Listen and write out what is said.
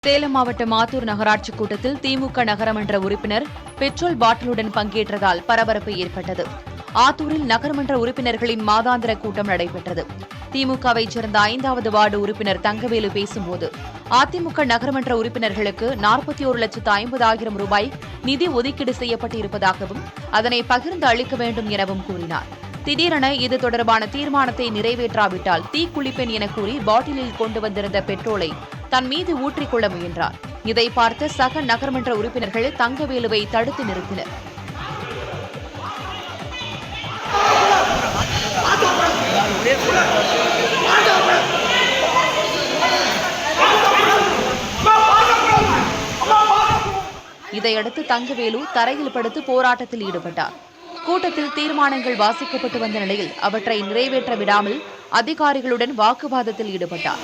சேலம் மாவட்டம் ஆத்தூர் நகராட்சி கூட்டத்தில் திமுக நகரமன்ற உறுப்பினர் பெட்ரோல் பாட்டிலுடன் பங்கேற்றதால் பரபரப்பு ஏற்பட்டது. ஆத்தூரில் நகரமன்ற உறுப்பினர்களின் மாதாந்திர கூட்டம் நடைபெற்றது. திமுகவைச் சேர்ந்த 5வது வார்டு உறுப்பினர் தங்கவேலு பேசும்போது, அதிமுக நகரமன்ற உறுப்பினர்களுக்கு 41,50,000 ரூபாய் நிதி ஒதுக்கீடு செய்யப்பட்டிருப்பதாகவும் அதனை பகிர்ந்து அளிக்க வேண்டும் எனவும் கூறினார். திடீரென இது தொடர்பான தீர்மானத்தை நிறைவேற்றாவிட்டால் தீக்குளிப்பேன் என கூறி பாட்டிலில் கொண்டு வந்திருந்த பெட்ரோலை தன் மீது ஊற்றிக்கொள்ள முயன்றார். இதை பார்த்த சக நகரமன்ற உறுப்பினர்கள் தங்கவேலுவை தடுத்து நிறுத்தினர். இதையடுத்து தங்கவேலு தரையில் படுத்து போராட்டத்தில் ஈடுபட்டார். கூட்டத்தில் தீர்மானங்கள் வாசிக்கப்பட்டு வந்த நிலையில் அவற்றை நிறைவேற்ற விடாமல் அதிகாரிகளுடன் வாக்குவாதத்தில் ஈடுபட்டார்.